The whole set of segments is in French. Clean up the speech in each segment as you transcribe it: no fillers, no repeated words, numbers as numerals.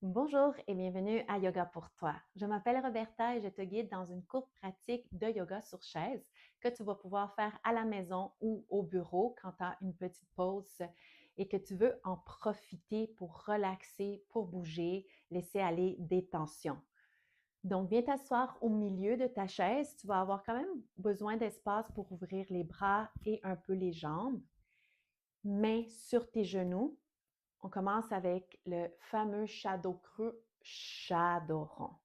Bonjour et bienvenue à Yoga pour toi. Je m'appelle Roberta et je te guide dans une courte pratique de yoga sur chaise que tu vas pouvoir faire à la maison ou au bureau quand tu as une petite pause et que tu veux en profiter pour relaxer, pour bouger, laisser aller des tensions. Donc, viens t'asseoir au milieu de ta chaise. Tu vas avoir quand même besoin d'espace pour ouvrir les bras et un peu les jambes. Mains sur tes genoux. On commence avec le fameux shadow creux, shadow rond.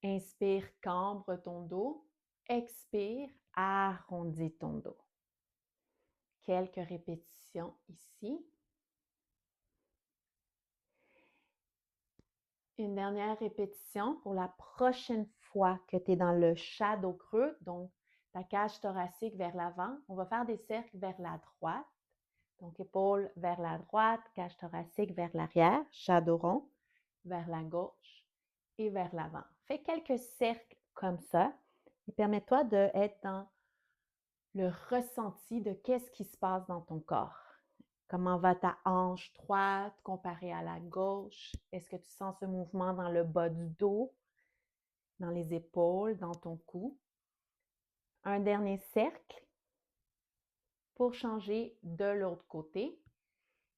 Inspire, cambre ton dos. Expire, arrondis ton dos. Quelques répétitions ici. Une dernière répétition pour la prochaine fois que tu es dans le shadow creux, donc ta cage thoracique vers l'avant. On va faire des cercles vers la droite. Donc, épaules vers la droite, cage thoracique vers l'arrière, shadow rond, vers la gauche et vers l'avant. Fais quelques cercles comme ça et permets-toi d'être dans le ressenti de qu'est-ce qui se passe dans ton corps. Comment va ta hanche droite comparée à la gauche? Est-ce que tu sens ce mouvement dans le bas du dos, dans les épaules, dans ton cou? Un dernier cercle pour changer de l'autre côté.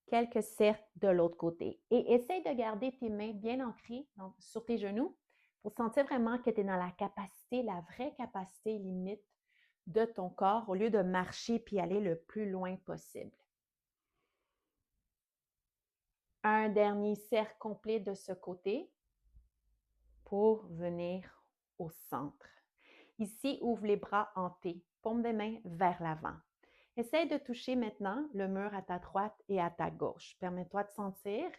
Quelques cercles de l'autre côté. Et essaye de garder tes mains bien ancrées donc, sur tes genoux pour sentir vraiment que tu es dans la capacité, la vraie capacité limite de ton corps au lieu de marcher puis aller le plus loin possible. Un dernier cercle complet de ce côté pour venir au centre. Ici, ouvre les bras en T, paume des mains vers l'avant. Essaye de toucher maintenant le mur à ta droite et à ta gauche. Permets-toi de sentir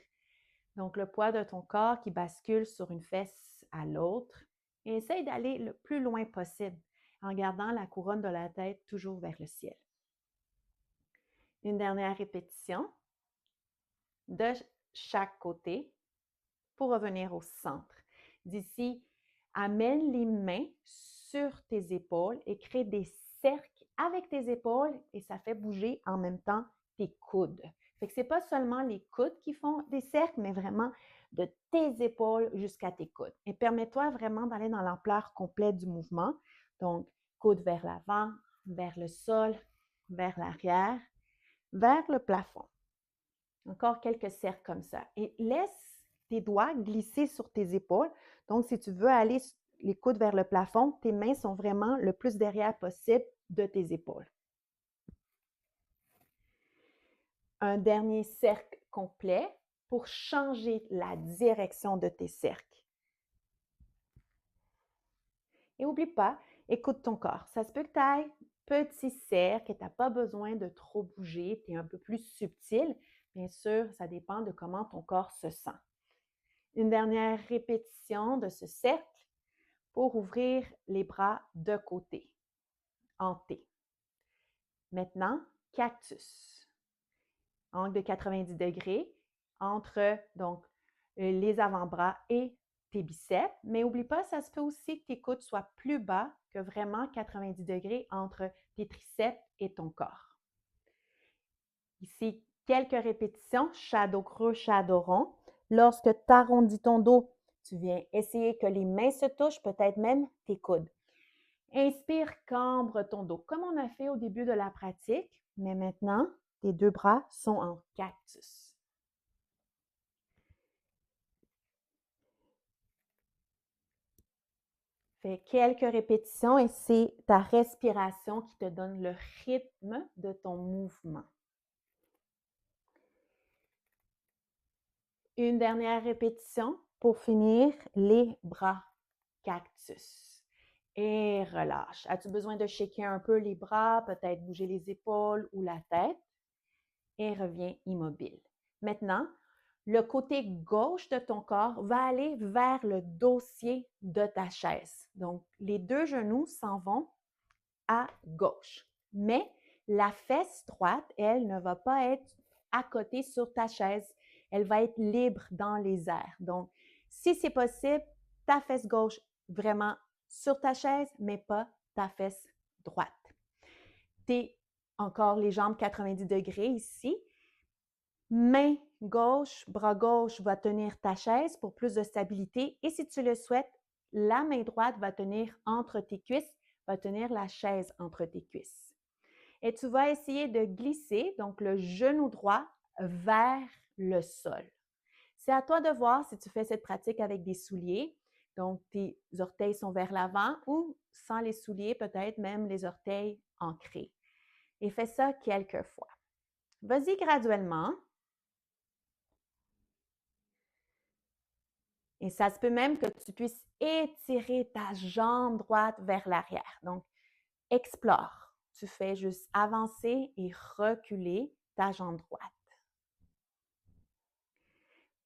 donc le poids de ton corps qui bascule sur une fesse à l'autre. Et essaye d'aller le plus loin possible en gardant la couronne de la tête toujours vers le ciel. Une dernière répétition de chaque côté pour revenir au centre. D'ici, amène les mains sur tes épaules et crée des cercles avec tes épaules et ça fait bouger en même temps tes coudes. Fait que c'est pas seulement les coudes qui font des cercles, mais vraiment de tes épaules jusqu'à tes coudes. Et permets-toi vraiment d'aller dans l'ampleur complète du mouvement. Donc, coudes vers l'avant, vers le sol, vers l'arrière, vers le plafond. Encore quelques cercles comme ça. Et laisse tes doigts glisser sur tes épaules. Donc, si tu veux aller les coudes vers le plafond, tes mains sont vraiment le plus derrière possible de tes épaules. Un dernier cercle complet pour changer la direction de tes cercles. Et n'oublie pas, écoute ton corps. Ça se peut que tu ailles petit cercle et tu n'as pas besoin de trop bouger, tu es un peu plus subtil. Bien sûr, ça dépend de comment ton corps se sent. Une dernière répétition de ce cercle pour ouvrir les bras de côté, en T. Maintenant, cactus. Angle de 90 degrés entre donc les avant-bras et tes biceps. Mais n'oublie pas, ça se peut aussi que tes coudes soient plus bas que vraiment 90 degrés entre tes triceps et ton corps. Ici, quelques répétitions, shadow creux, shadow rond. Lorsque tu arrondis ton dos, tu viens essayer que les mains se touchent, peut-être même tes coudes. Inspire, cambre ton dos, comme on a fait au début de la pratique, mais maintenant, tes deux bras sont en cactus. Fais quelques répétitions et c'est ta respiration qui te donne le rythme de ton mouvement. Une dernière répétition pour finir, les bras cactus. Et relâche. As-tu besoin de shaker un peu les bras, peut-être bouger les épaules ou la tête? Et reviens immobile. Maintenant, le côté gauche de ton corps va aller vers le dossier de ta chaise. Donc, les deux genoux s'en vont à gauche. Mais la fesse droite, elle, ne va pas être à côté sur ta chaise. Elle va être libre dans les airs. Donc, si c'est possible, ta fesse gauche vraiment sur ta chaise, mais pas ta fesse droite. T'es encore les jambes 90 degrés ici. Mains gauche, bras gauche va tenir ta chaise pour plus de stabilité. Et si tu le souhaites, la main droite va tenir entre tes cuisses, va tenir la chaise entre tes cuisses. Et tu vas essayer de glisser, donc le genou droit vers le sol. C'est à toi de voir si tu fais cette pratique avec des souliers. Donc, tes orteils sont vers l'avant ou sans les souliers, peut-être même les orteils ancrés. Et fais ça quelques fois. Vas-y graduellement. Et ça se peut même que tu puisses étirer ta jambe droite vers l'arrière. Donc, explore. Tu fais juste avancer et reculer ta jambe droite.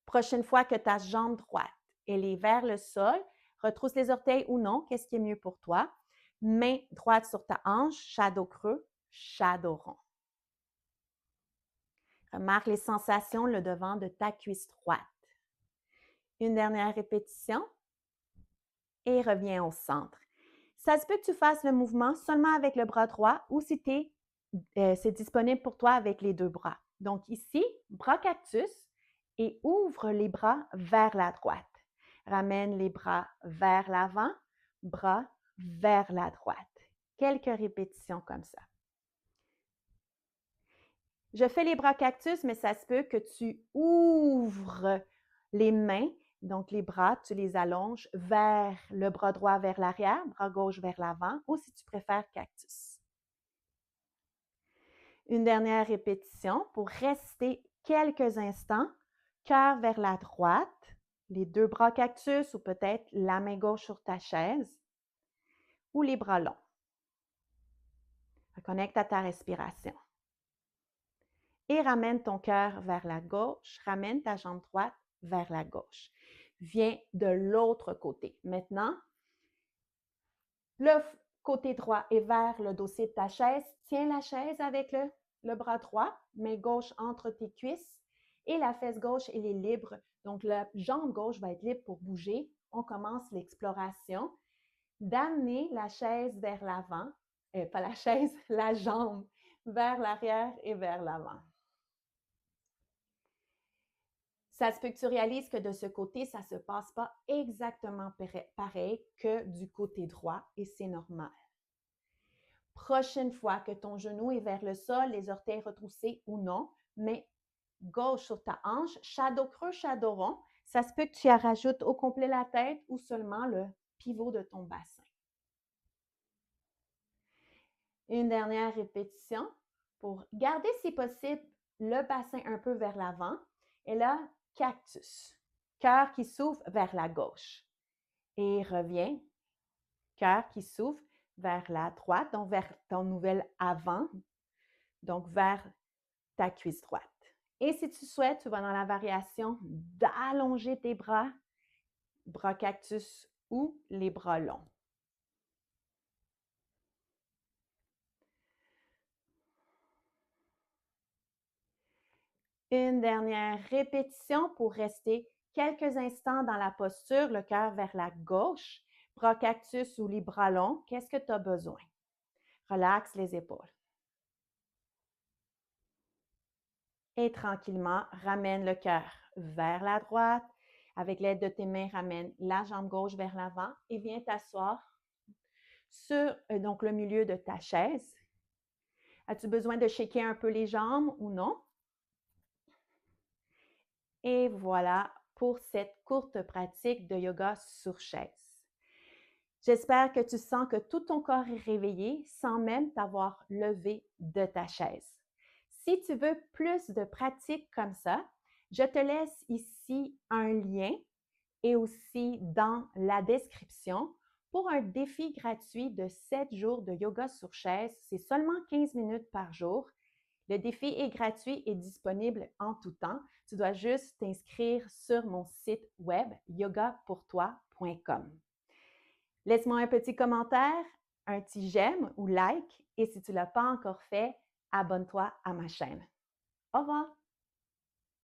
Prochaine fois que ta jambe droite elle est vers le sol, retrousse les orteils ou non, qu'est-ce qui est mieux pour toi? Main droite sur ta hanche, shadow creux, shadow rond. Remarque les sensations le devant de ta cuisse droite. Une dernière répétition et reviens au centre. Ça se peut que tu fasses le mouvement seulement avec le bras droit ou si c'est disponible pour toi avec les deux bras. Donc ici, bras cactus et ouvre les bras vers la droite. Ramène les bras vers l'avant, bras vers la droite. Quelques répétitions comme ça. Je fais les bras cactus, mais ça se peut que tu ouvres les mains, donc les bras, tu les allonges vers le bras droit vers l'arrière, bras gauche vers l'avant, ou si tu préfères cactus. Une dernière répétition pour rester quelques instants, cœur vers la droite, les deux bras cactus ou peut-être la main gauche sur ta chaise ou les bras longs. Reconnecte à ta respiration. Et ramène ton cœur vers la gauche, ramène ta jambe droite vers la gauche. Viens de l'autre côté. Maintenant, le côté droit est vers le dossier de ta chaise. Tiens la chaise avec le bras droit, main gauche entre tes cuisses et la fesse gauche, elle est libre. Donc, la jambe gauche va être libre pour bouger. On commence l'exploration d'amener la chaise vers l'avant, pas la chaise, la jambe vers l'arrière et vers l'avant. Ça se peut que tu réalises que de ce côté, ça ne se passe pas exactement pareil que du côté droit et c'est normal. Prochaine fois que ton genou est vers le sol, les orteils retroussés ou non, mais gauche sur ta hanche, shadow creux, shadow rond, ça se peut que tu y rajoutes au complet la tête ou seulement le pivot de ton bassin. Une dernière répétition pour garder, si possible, le bassin un peu vers l'avant. Et là, cactus. Cœur qui s'ouvre vers la gauche. Et reviens. Cœur qui s'ouvre vers la droite, donc vers ton nouvel avant, donc vers ta cuisse droite. Et si tu souhaites, tu vas dans la variation d'allonger tes bras cactus ou les bras longs. Une dernière répétition pour rester quelques instants dans la posture, le cœur vers la gauche, bras cactus ou les bras longs. Qu'est-ce que tu as besoin? Relaxe les épaules. Et tranquillement, ramène le cœur vers la droite. Avec l'aide de tes mains, ramène la jambe gauche vers l'avant et viens t'asseoir sur donc, le milieu de ta chaise. As-tu besoin de shaker un peu les jambes ou non? Et voilà pour cette courte pratique de yoga sur chaise. J'espère que tu sens que tout ton corps est réveillé sans même t'avoir levé de ta chaise. Si tu veux plus de pratiques comme ça, je te laisse ici un lien et aussi dans la description pour un défi gratuit de 7 jours de yoga sur chaise. C'est seulement 15 minutes par jour. Le défi est gratuit et disponible en tout temps. Tu dois juste t'inscrire sur mon site web yogapourtoi.com. Laisse-moi un petit commentaire, un petit j'aime ou like et si tu ne l'as pas encore fait, abonne-toi à ma chaîne. Au revoir!